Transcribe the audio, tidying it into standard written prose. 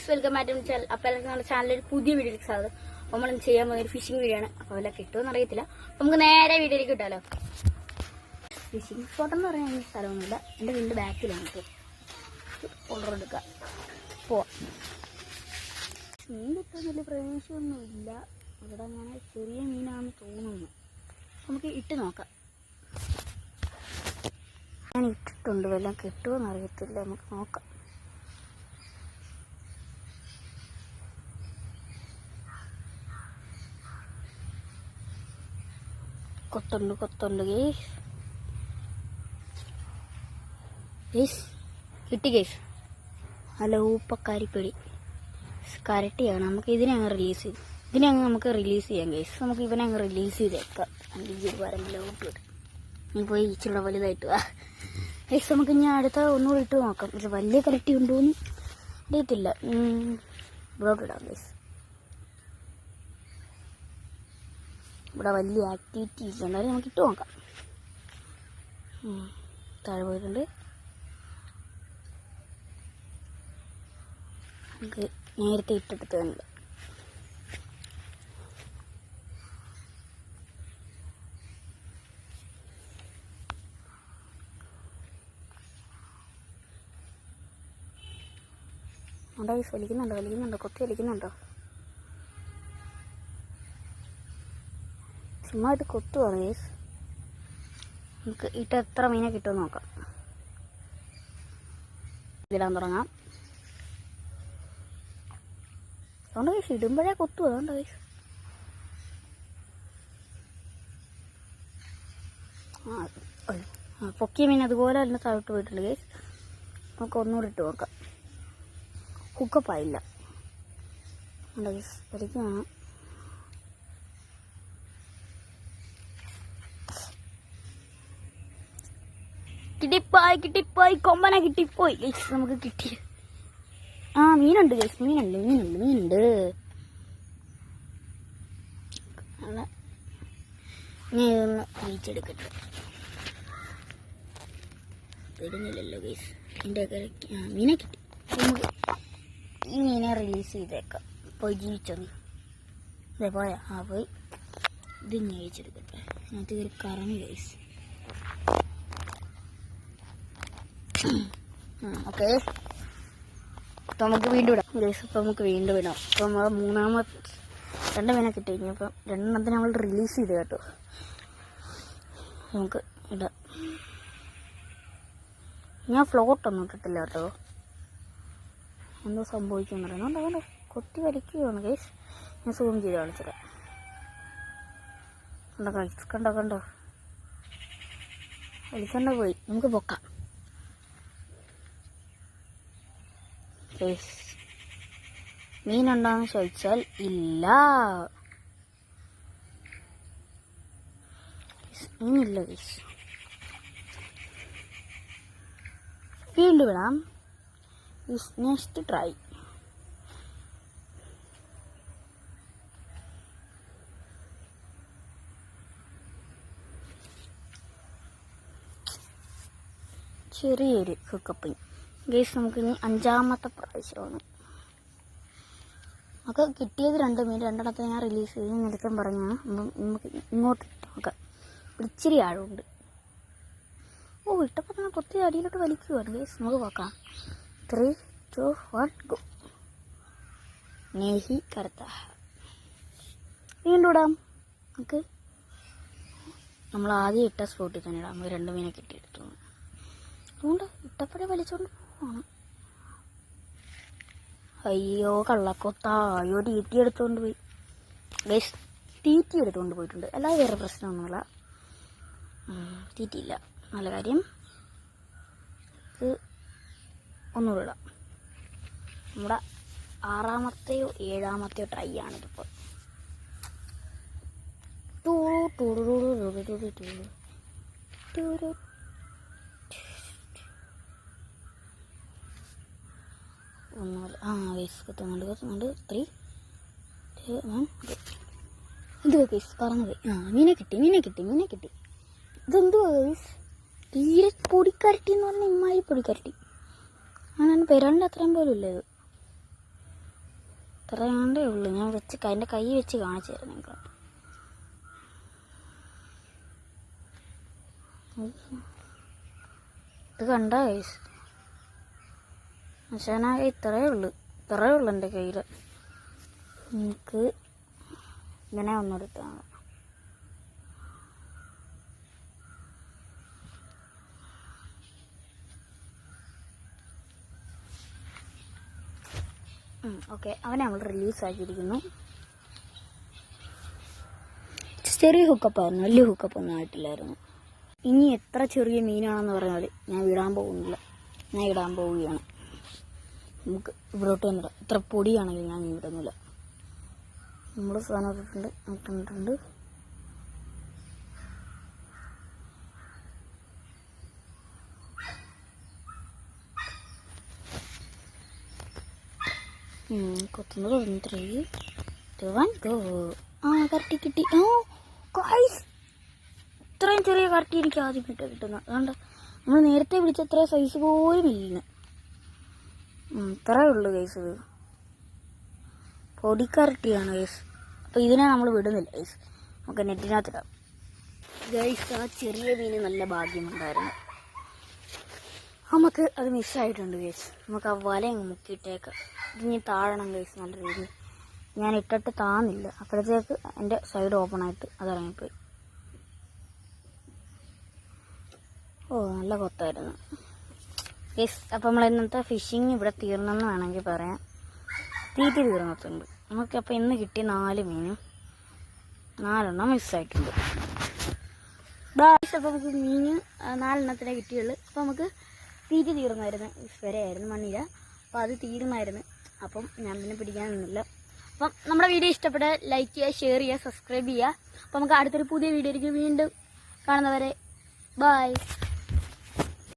Guys, welcome back to channel. അപ്പോൾ നമ്മുടെ ചാനലിൽ പുതിയ വീഡിയോയിലേക്ക് സ്വാഗതം. നമ്മൾ ചെയ്യാൻ പോകുന്ന ഒരു ഫിഷിംഗ് വീഡിയോ ആണ്. അപ്പോൾ വല്ല കിട്ടുമെന്ന് അറിയത്തില്ല. നമുക്ക് നേരെ വീഡിയോയിലേക്ക് കിട്ടാലോ. ഫിഷിംഗ് സ്പോട്ട് എന്ന് പറയാൻ എനിക്ക് സ്ഥലമൊന്നുമില്ല. എൻ്റെ വീടിൻ്റെ ബാക്കിലാണ്. ഓർഡർ എടുക്കാം, പോവാം. മീൻ കിട്ടാൻ വലിയ പ്രവേശമൊന്നുമില്ല. ഇവിടെ അങ്ങനെ ചെറിയ മീനാണെന്ന് തോന്നുന്നു. നമുക്ക് ഇട്ട് നോക്കാം. ഞാൻ ഇട്ടിട്ടുണ്ട്, വല്ലതും കിട്ടുമെന്ന് അറിയത്തില്ല. നമുക്ക് നോക്കാം. കൊത്തുണ്ട് ഗേസ്. കിട്ടി ഗേസ്. നല്ല ഊപ്പക്കാരിപ്പടി കരട്ടിയാണ്. നമുക്ക് ഇതിനെ അങ്ങ് റിലീസ് ചെയ്യാം ഗേസ്. നമുക്ക് ഇവനെ അങ്ങ് റിലീസ് ചെയ്തേക്കാം. നീ പോയി ഇച്ചിരി വലുതായിട്ട് വാ ഗേസ്. നമുക്ക് ഇനി അടുത്ത ഒന്നുകൂടി ഇട്ട് നോക്കാം. ഇത് വലിയ കരട്ടി ഉണ്ടോന്ന് അറിയത്തില്ല. ഇവിടോട്ട് ഇടാം ഗേസ്. ഇവിടെ വലിയ ആക്ടിവിറ്റി ഇല്ല, എന്നാലും നമുക്ക് ഇട്ട് നോക്കാം. താഴെ പോയിട്ടുണ്ട്. നമുക്ക് നേരത്തെ ഇട്ടെടുത്ത് തന്നെ വലിക്കുന്നുണ്ടോ കൊത്തി വലിക്കുന്നുണ്ടോ? ചുമ്മായിട്ട് കൊത്തുവാണ് ഗേസ്. നമുക്ക് ഇട്ട് എത്ര മീനെ കിട്ടുമെന്ന് നോക്കാം. ഇടാൻ തുടങ്ങാം. അതുകൊണ്ട് ഗേസ് ഇടുമ്പോഴേ കൊത്തു. അതുകൊണ്ട് ഗേസ് പൊക്കിയ മീൻ അതുപോലെ തന്നെ താഴോട്ട് പോയിട്ടുണ്ട് ഗേസ്. നമുക്ക് ഒന്നുകൂടി ഇട്ട് നോക്കാം. ഹുക്കപ്പായില്ല ഗേസ്. വലിക്കുകയാണ്. കിട്ടിപ്പോയി കൊമ്പന കിട്ടിപ്പോയി ഗൈസ്. നമുക്ക് കിട്ടി. മീനുണ്ട് ഗൈസ്. മീനുണ്ട്. ഞാൻ ഇതൊന്ന് കഴിച്ചെടുക്കട്ടെ. വരുന്നില്ലല്ലോ ഗൈസ്. എൻ്റെ മീനെ കിട്ടി. നമുക്ക് ഈ മീനെ റിലീസ് ചെയ്തേക്കാം. പോയി ജീവിച്ചോന്ന്. അതെ പോയാ പോയി. ഇത് കഴിച്ചെടുക്കട്ടെ. അതിനകത്ത് കയറി കറങ്ങി ഗൈസ്. ഓക്കെ, അപ്പം നമുക്ക് വീണ്ടും ഇടാം ഗൈസ്. അപ്പം നമുക്ക് വീണ്ടും ഇടാം. അപ്പം നമ്മൾ രണ്ട് മീനെ കിട്ടി കഴിഞ്ഞു. അപ്പം രണ്ടെണ്ണത്തിന് നമ്മൾ റിലീസ് ചെയ്ത് കേട്ടോ. നമുക്ക് ഇടാം. ഞാൻ ഫ്ലോട്ടൊന്നും ഇട്ടിട്ടില്ല കേട്ടോ. എന്തോ സംഭവിക്കുമെന്ന് പറയുന്നത്. അതുകൊണ്ട് കൊത്തി വലിക്കുകയാണ് ഗൈസ്. ഞാൻ സൂം ചെയ്ത് കാണിച്ചിടാം. കണ്ടോ വലിക്കണ്ട പോയി. നമുക്ക് പൊക്കാം. മീനുണ്ടോന്ന് ചോദിച്ചാൽ ഇല്ല. മീനില്ല ഗൈസ്. വീണ്ടും വിടാം. Next try. ചെറിയൊരു ഹുക്കപ്പിങ് ഗൈസ്. നമുക്ക് ഇനി 5ാമത്തെ പ്രാവശ്യമാണ്. നമുക്ക് കിട്ടിയത് 2 മീൻ. രണ്ടെണ്ണത്തെ ഞാൻ റിലീസ് ചെയ്ത് നിൽക്കാൻ പറഞ്ഞാണ്. നമുക്ക് ഇങ്ങോട്ട് നോക്കാം. ഇച്ചിരി ആഴമുണ്ട്. ഇട്ടപ്പോൾ തന്നെ കൊത്തി അടിയിലോട്ട് വലിക്കുവാണ് ഗൈസ്. നമുക്ക് നോക്കാം. 3, 2, 1 ഗോ. നേഹി കറുത്ത വീണ്ടും ഇടാം. നമുക്ക് നമ്മൾ ആദ്യം ഇട്ട സ്പോട്ടിൽ തന്നെ ഇടാം. നമുക്ക് 2 മീനെ കിട്ടിയെടുത്തു. അതുകൊണ്ട് ഇട്ടപ്പോഴേ വലിച്ചോണ്ട് പോവാണ്. അയ്യോ കള്ളക്കൊത്താ. അയ്യോ തീറ്റി എടുത്തുകൊണ്ട് പോയി ഗൈസ്. തീറ്റി എടുത്തുകൊണ്ട് പോയിട്ടുണ്ട്. അല്ലാതെ വേറെ പ്രശ്നമൊന്നുമില്ല. തീറ്റിയില്ല. നല്ല കാര്യം. ഇത് ഒന്നുകൂടെ ഇടാം. നമ്മുടെ 6ാമത്തെയോ 7ാമത്തെയോ ട്രൈ ആണിതിപ്പോൾ. കത്തുന്നുണ്ട്. 3, 2, 1 ഇത് ഗൈസ് പറന്നത്. മീനെ കിട്ടി. ഇതെന്തുവാ ഗൈസ്? തീരെ പൊടിക്കരട്ടി എന്ന് പറഞ്ഞാൽ ഇമ്മാതിരി പൊടിക്കരട്ടി. അങ്ങനെ പെരളിൻ്റെ അത്രയും പോലും ഇല്ല ഇത്. ഇത്രയാണ്ടേ ഉള്ളൂ. ഞാൻ വെച്ച് എൻ്റെ കൈ വെച്ച് കാണിച്ചു തരാം നിങ്ങൾക്ക്. ഇത് കണ്ട ഗൈസ്, മച്ചാനാകെ ഇത്രയേ ഉള്ളൂ എൻ്റെ കയ്യിൽ. എനിക്ക് ഇങ്ങനെ ഒന്നെടുത്താണ്. ഓക്കെ, അവനെ നമ്മൾ റിലീസാക്കിയിരിക്കുന്നു. ചെറിയ ഹുക്കപ്പായിരുന്നു, വലിയ ഹുക്കപ്പൊന്നും ആയിട്ടില്ലായിരുന്നു. ഇനി എത്ര ചെറിയ മീനാണെന്ന് പറഞ്ഞാൽ ഞാൻ ഇടാൻ പോകുന്നില്ല, ഞാൻ ഇടാൻ പോവുകയാണ്. നമുക്ക് ഇവിടോട്ട് വന്നിടാം. ഇത്ര പൊടിയാണെങ്കിൽ ഞാൻ ഇടുന്നില്ല. നമ്മൾ സാധനം ഇട്ടിട്ടുണ്ട്. കൊത്തുന്നത് 3 2 1 ഗോ. കറക്റ്റ് കിട്ടി. ഇത്രയും ചെറിയ കറക്റ്റ് എനിക്ക് ആദ്യം കിട്ടുന്നത്. അതുകൊണ്ട് നമ്മൾ നേരത്തെ പിടിച്ച അത്ര സൈസ് പോലും ഇല്ല. ഇത്രയേ ഉള്ളൂ ഗൈസ്. ഇത് പൊടിക്കറട്ടിയാണ് ഗൈസ്. അപ്പോൾ ഇതിനെ നമ്മൾ വിടുന്നില്ല ഗൈസ്, നമുക്ക് നെറ്റിനകത്തിടാം ഗൈസ്. ആ ചെറിയ മീന് നല്ല ഭാഗ്യമുണ്ടായിരുന്നു, നമുക്ക് അത് മിസ്സായിട്ടുണ്ട് ഗൈസ്. നമുക്ക് ആ വല അങ്ങ് മുക്കിയിട്ടേക്കാം. ഇതിനി താഴണം ഗൈസ് നല്ല രീതിയിൽ. ഞാൻ ഇട്ടിട്ട് താന്നില്ല, അപ്പോഴത്തേക്ക് എൻ്റെ സൈഡ് ഓപ്പൺ ആയിട്ട് അതിറങ്ങിപ്പോയി. നല്ല കൊത്തായിരുന്നു ഗൈസ്. അപ്പം നമ്മൾ ഇന്നത്തെ ഫിഷിങ് ഇവിടെ തീർന്നെന്ന് വേണമെങ്കിൽ പറയാം. തീറ്റ തീർന്നിട്ടുണ്ട് നമുക്ക്. അപ്പം ഇന്ന് കിട്ടിയ 4 മീനും 4 മിസ്സായിട്ടുണ്ട് ഗൈസ്. അപ്പോൾ നമുക്ക് മീന് 4 കിട്ടിയുള്ളൂ. അപ്പോൾ നമുക്ക് തീറ്റ തീർന്നായിരുന്നു, വരെയായിരുന്നു മണ്ണിര. അപ്പോൾ അത് തീർന്നായിരുന്നു. അപ്പം ഞാൻ പിന്നെ പിടിക്കാൻ നിന്നില്ല. അപ്പം നമ്മുടെ വീഡിയോ ഇഷ്ടപ്പെട്ട ലൈക്ക് ചെയ്യുക, ഷെയർ ചെയ്യുക, സബ്സ്ക്രൈബ് ചെയ്യുക. അപ്പം നമുക്ക് അടുത്തൊരു പുതിയ വീഡിയോയിലേക്ക് വീണ്ടും കാണുന്നവരെ ബൈ.